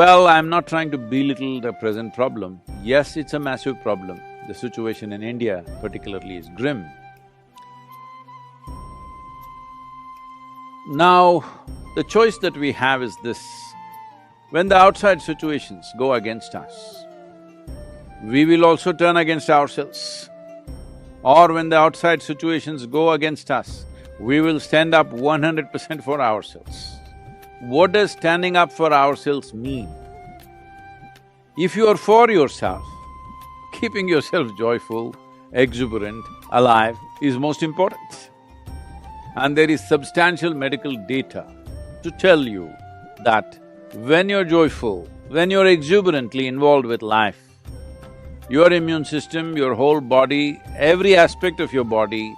Well, I'm not trying to belittle the present problem. Yes, it's a massive problem. The situation in India particularly is grim. Now, the choice that we have is this: when the outside situations go against us, we will also turn against ourselves. Or when the outside situations go against us, we will stand up 100% for ourselves. What does standing up for ourselves mean? If you are for yourself, keeping yourself joyful, exuberant, alive is most important. And there is substantial medical data to tell you that when you're joyful, when you're exuberantly involved with life, your immune system, your whole body, every aspect of your body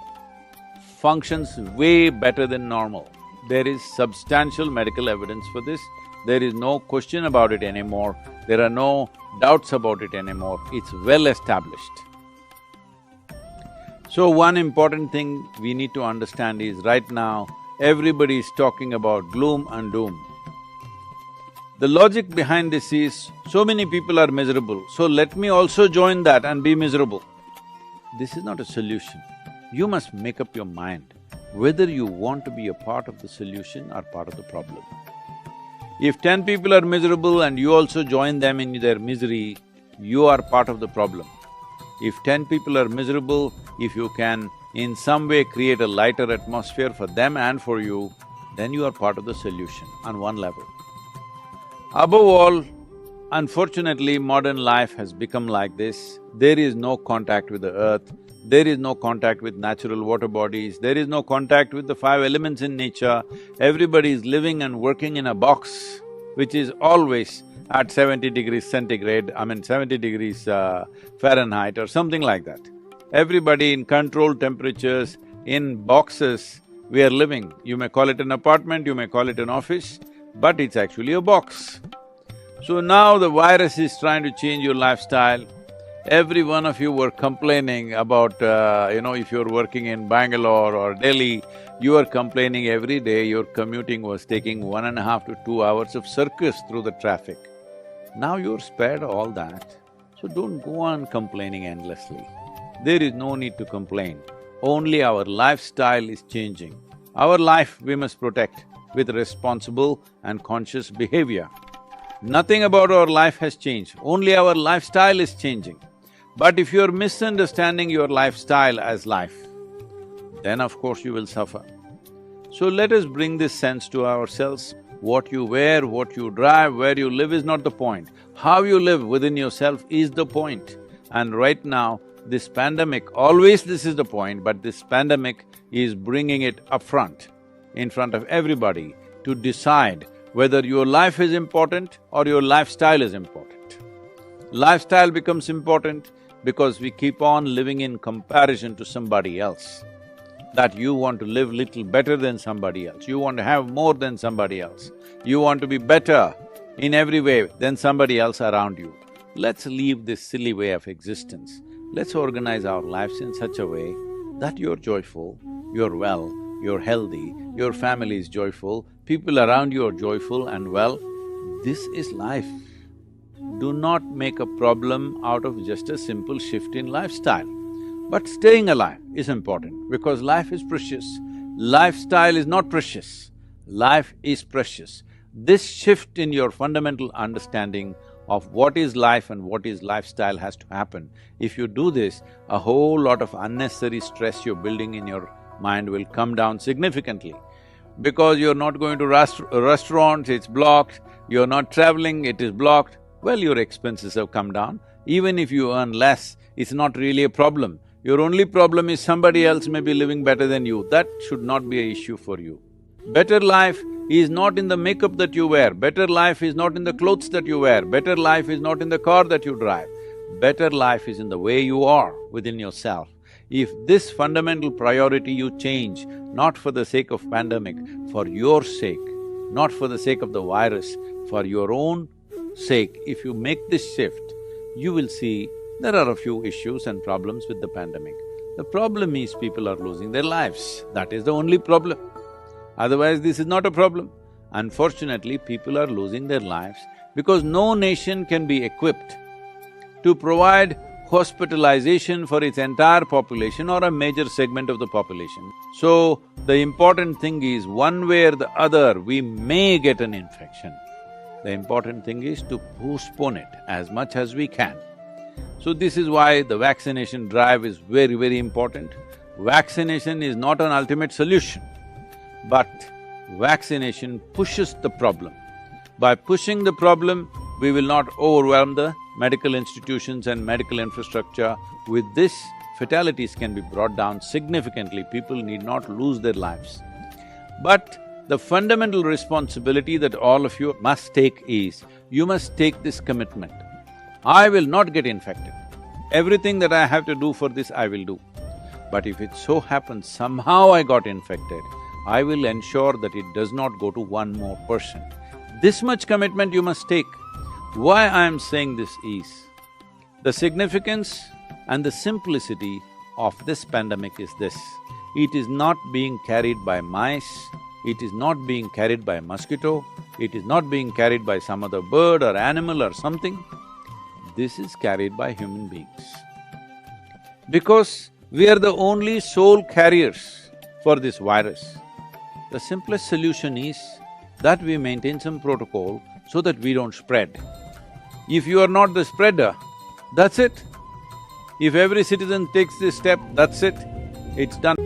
functions way better than normal. There is substantial medical evidence for this. There is no question about it anymore. There are no doubts about it anymore. It's well established. So one important thing we need to understand is right now, everybody is talking about gloom and doom. The logic behind this is, so many people are miserable, so let me also join that and be miserable. This is not a solution. You must make up your mind whether you want to be a part of the solution or part of the problem. If 10 people are miserable and you also join them in their misery, you are part of the problem. If 10 people are miserable, if you can in some way create a lighter atmosphere for them and for you, then you are part of the solution on one level. Above all, unfortunately, modern life has become like this. There is no contact with the earth, there is no contact with natural water bodies, there is no contact with the five elements in nature. Everybody is living and working in a box which is always at 70 degrees centigrade, 70 degrees Fahrenheit or something like that. Everybody in controlled temperatures, in boxes, we are living. You may call it an apartment, you may call it an office, but it's actually a box. So now the virus is trying to change your lifestyle. Every one of you were complaining about, if you're working in Bangalore or Delhi, you are complaining every day your commuting was taking 1.5 to 2 hours of circus through the traffic. Now you're spared all that, so don't go on complaining endlessly. There is no need to complain, only our lifestyle is changing. Our life we must protect with responsible and conscious behavior. Nothing about our life has changed, only our lifestyle is changing. But if you're misunderstanding your lifestyle as life, then of course you will suffer. So let us bring this sense to ourselves. What you wear, what you drive, where you live is not the point. How you live within yourself is the point. And right now, this pandemic, always this is the point, but this pandemic is bringing it up front, in front of everybody, to decide whether your life is important or your lifestyle is important. Lifestyle becomes important because we keep on living in comparison to somebody else. That you want to live little better than somebody else, you want to have more than somebody else, you want to be better in every way than somebody else around you. Let's leave this silly way of existence. Let's organize our lives in such a way that you're joyful, you're well, you're healthy, your family is joyful, people around you are joyful and well. This is life. Do not make a problem out of just a simple shift in lifestyle. But staying alive is important because life is precious. Lifestyle is not precious, life is precious. This shift in your fundamental understanding of what is life and what is lifestyle has to happen. If you do this, a whole lot of unnecessary stress you're building in your mind will come down significantly. Because you're not going to restaurants, it's blocked, you're not traveling, it is blocked, well, your expenses have come down. Even if you earn less, it's not really a problem. Your only problem is somebody else may be living better than you, that should not be an issue for you. Better life is not in the makeup that you wear, better life is not in the clothes that you wear, better life is not in the car that you drive. Better life is in the way you are within yourself. If this fundamental priority you change, not for the sake of pandemic, for your sake, not for the sake of the virus, for your own sake, if you make this shift, you will see there are a few issues and problems with the pandemic. The problem is people are losing their lives, that is the only problem. Otherwise, this is not a problem. Unfortunately, people are losing their lives because no nation can be equipped to provide hospitalization for its entire population or a major segment of the population. So, the important thing is, one way or the other, we may get an infection. The important thing is to postpone it as much as we can. So this is why the vaccination drive is very, very important. Vaccination is not an ultimate solution, but vaccination pushes the problem. By pushing the problem, we will not overwhelm the medical institutions and medical infrastructure. With this, fatalities can be brought down significantly, people need not lose their lives. But the fundamental responsibility that all of you must take is, you must take this commitment. I will not get infected. Everything that I have to do for this, I will do. But if it so happens somehow I got infected, I will ensure that it does not go to one more person. This much commitment you must take. Why I am saying this is, the significance and the simplicity of this pandemic is this: it is not being carried by mice, it is not being carried by a mosquito, it is not being carried by some other bird or animal or something. This is carried by human beings. Because we are the only sole carriers for this virus, the simplest solution is that we maintain some protocol so that we don't spread. If you are not the spreader, that's it. If every citizen takes this step, that's it, it's done.